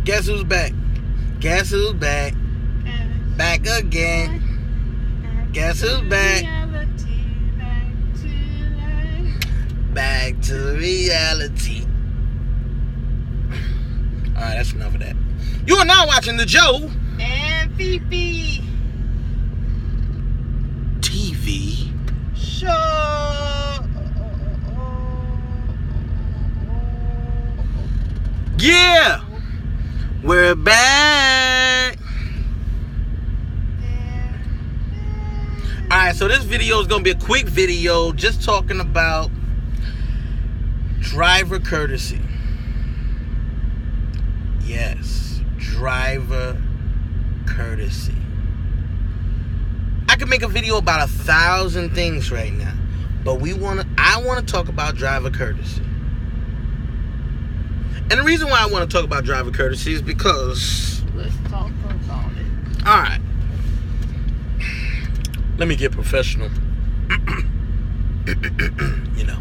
Guess who's back? Guess who's back? Back again. Guess who's back? Back to reality. Alright, that's enough of that. You are now watching the Joe and Fifi TV show. Yeah, we're back. Alright, so this video is going to be a quick video just talking about driver courtesy. Yes, driver courtesy. I could make a video about 1,000 things right now, but I want to talk about driver courtesy. And the reason why I want to talk about driver courtesy is because... Let's talk about it. Alright. Let me get professional. You know.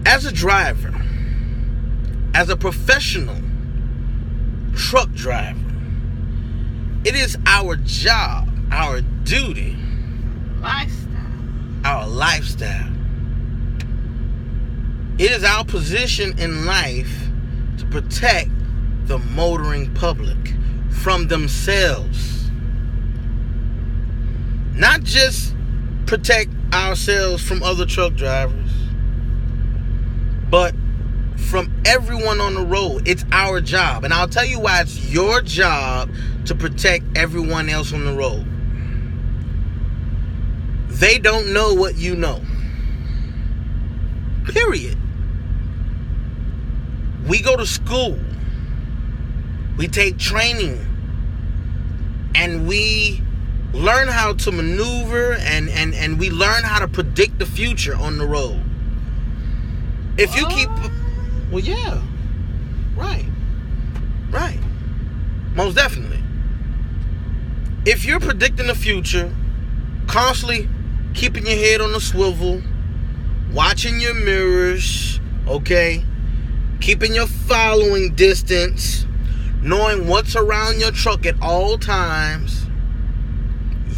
As a driver, as a professional truck driver, it is our job, our duty, our lifestyle. It is our position in life to protect the motoring public from themselves. Not just protect ourselves from other truck drivers, but from everyone on the road. It's our job. And I'll tell you why it's your job to protect everyone else on the road. They don't know what you know. Period. We go to school. We take training. And we learn how to maneuver and we learn how to predict the future on the road. If you keep... Well, yeah. Right. Most definitely. If you're predicting the future, constantly keeping your head on the swivel, watching your mirrors, okay? Keeping your following distance, knowing what's around your truck at all times,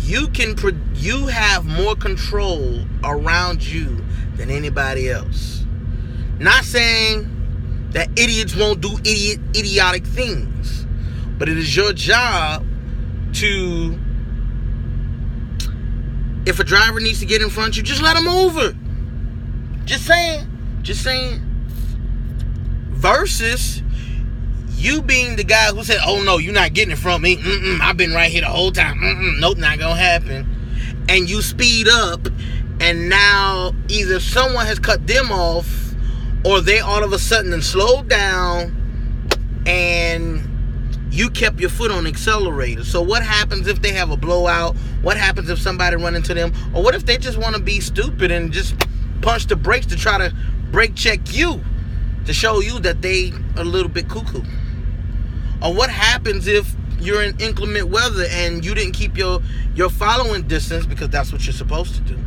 you have more control around you than anybody else. Not saying that idiots won't do idiotic things, but it is your job to, if a driver needs to get in front of you, just let him over. Just saying. Versus you being the guy who said, oh no, you're not getting in front of me. I've been right here the whole time. Nope, not gonna happen. And you speed up, and now either someone has cut them off, or they all of a sudden slowed down, and you kept your foot on the accelerator. So what happens if they have a blowout? What happens if somebody run into them? Or what if they just want to be stupid and just punch the brakes to try to brake check you, to show you that they a little bit cuckoo? Or what happens if you're in inclement weather and you didn't keep your following distance, because that's what you're supposed to do?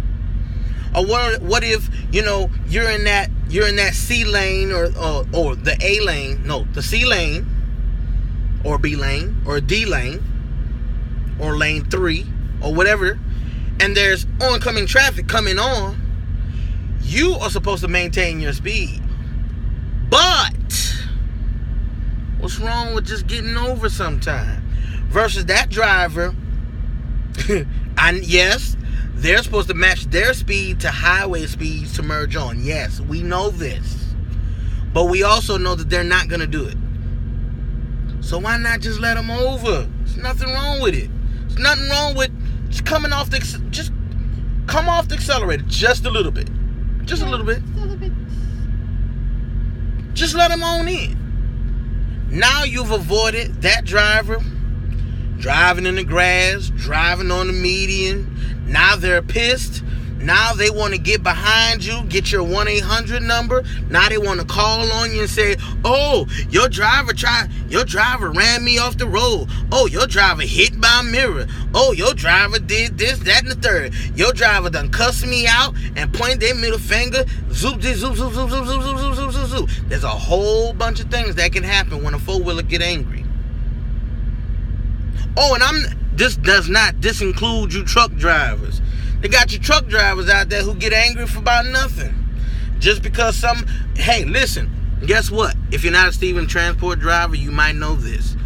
Or what if, you're in that C lane or the A lane, no, the C lane or B lane or D lane or lane 3 or whatever, and there's oncoming traffic coming on. You are supposed to maintain your speed. But what's wrong with just getting over sometime? Versus that driver, and yes, they're supposed to match their speed to highway speeds to merge on. Yes, we know this. But we also know that they're not going to do it. So why not just let them over? There's nothing wrong with it. There's nothing wrong with just come off the accelerator just a little bit. Just a little bit. Just let them on in. Now you've avoided that driver driving in the grass, driving on the median. Now they're pissed. Now they want to get behind you, get your 1-800 number. Now they want to call on you and say, oh, your driver ran me off the road. Oh, your driver hit my mirror. Oh, your driver did this, that, and the third. Your driver done cussed me out and point their middle finger. Zoop, zoop, zoop, zoop, zoop, zoop, zoop, zoop, zoop, zoop, zoop. There's a whole bunch of things that can happen when a four-wheeler get angry. Oh, and this does not disinclude you truck drivers. They got your truck drivers out there who get angry for about nothing. Just because hey, listen, guess what? If you're not a Stephen transport driver, you might know this.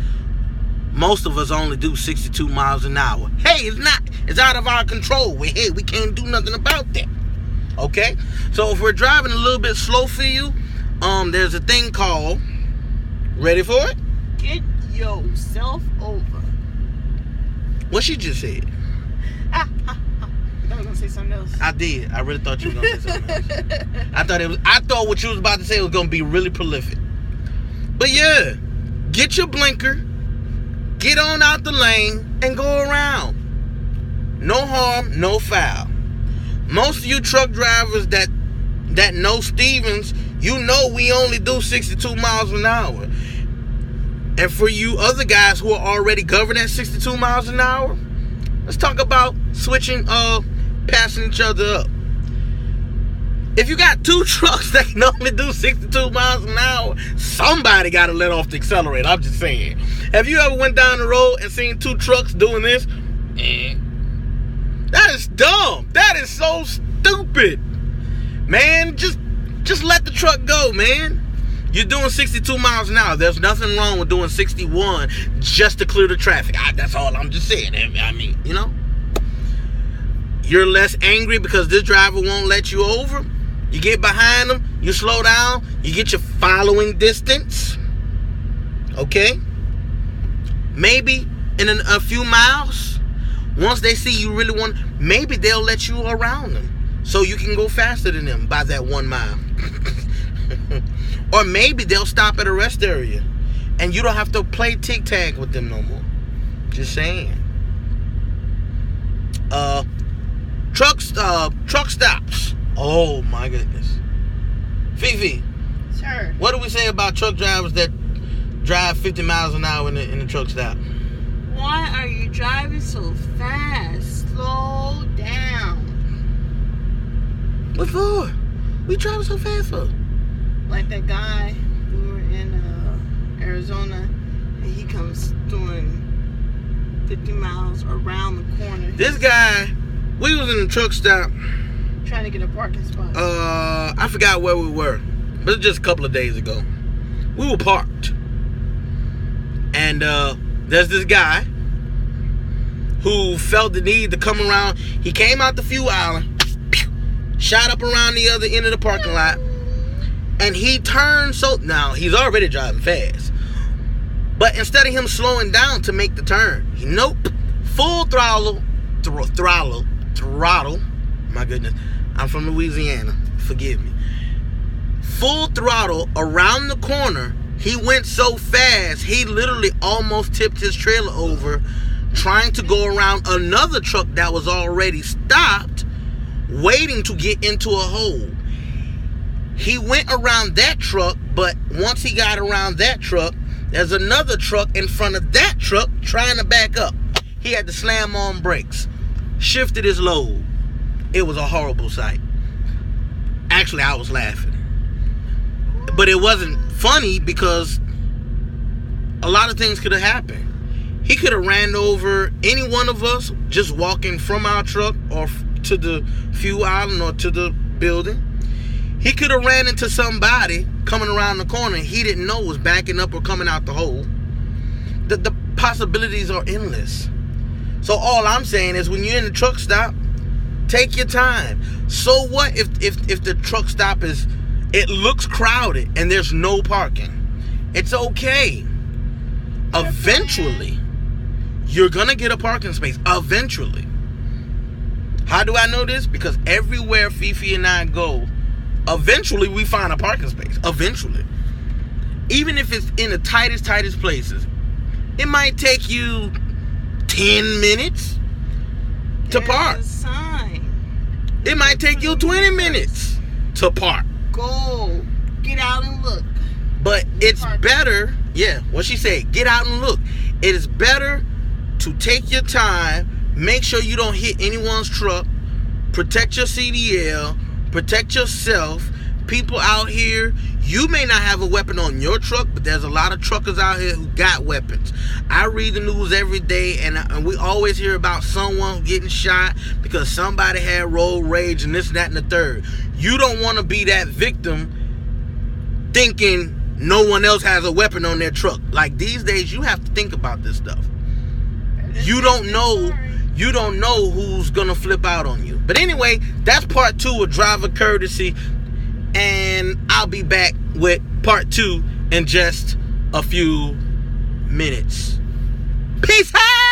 Most of us only do 62 miles an hour. Hey, it's out of our control. We can't do nothing about that. Okay? So if we're driving a little bit slow for you, there's a thing called, ready for it? Get yourself over. What she just said? I was gonna say something else. I did. I really thought you were gonna say something else. I thought what you was about to say was gonna be really prolific. But yeah, get your blinker, get on out the lane, and go around. No harm, no foul. Most of you truck drivers that know Stevens, you know we only do 62 miles an hour. And for you other guys who are already governed at 62 miles an hour, let's talk about switching, passing each other up. If you got two trucks that can only do 62 miles an hour, somebody got to let off the accelerator. I'm just saying. Have you ever went down the road and seen two trucks doing this? That is dumb. That is so stupid. Man, just let the truck go, man. You're doing 62 miles an hour. There's nothing wrong with doing 61 just to clear the traffic. That's all I'm just saying. I mean, you know. You're less angry because this driver won't let you over. You get behind them. You slow down. You get your following distance. Okay? Maybe in a few miles, once they see you really want, maybe they'll let you around them so you can go faster than them by that 1 mile. Or maybe they'll stop at a rest area and you don't have to play tic-tac with them no more. Just saying. Truck stops. Oh my goodness. Fifi. Sure. What do we say about truck drivers that drive 50 miles an hour in the truck stop? Why are you driving so fast? Slow down. What for? What you driving so fast for? Like that guy, we were in Arizona, and he comes doing 50 miles around the corner. This guy, we was in the truck stop. Trying to get a parking spot. I forgot where we were, but it's just a couple of days ago. We were parked. And there's this guy who felt the need to come around. He came out the fuel island, shot up around the other end of the parking lot, and he turned now he's already driving fast. But instead of him slowing down to make the turn, full throttle. My goodness, I'm from Louisiana. Forgive me. Full throttle around the corner. He went so fast, he literally almost tipped his trailer over, trying to go around another truck that was already stopped, waiting to get into a hole. He went around that truck, but once he got around that truck, there's another truck in front of that truck trying to back up. He had to slam on brakes, shifted his load. It was a horrible sight. Actually, I was laughing. But it wasn't funny because a lot of things could have happened. He could have ran over any one of us just walking from our truck or to the fuel island or to the building. He could have ran into somebody coming around the corner he didn't know was backing up or coming out the hole. The possibilities are endless. So all I'm saying is when you're in the truck stop, take your time. So what if the truck stop it looks crowded and there's no parking? It's okay. Eventually, you're gonna get a parking space. Eventually. How do I know this? Because everywhere Fifi and I go, eventually we find a parking space. Eventually. Even if it's in the tightest places. It might take you 10 minutes to park. There's a sign. It might take you 20 minutes to park. Go. Get out and look. But it's better, what she said, get out and look. It is better to take your time, make sure you don't hit anyone's truck, protect your CDL, protect yourself. People out here, you may not have a weapon on your truck, but there's a lot of truckers out here who got weapons. I read the news every day, and we always hear about someone getting shot because somebody had road rage and this, that, and the third. You don't want to be that victim thinking no one else has a weapon on their truck. Like, these days, you have to think about this stuff. You don't know who's gonna flip out on you. But anyway, that's part 2 of driver courtesy, and I'll be back with part 2 in just a few minutes. Peace out.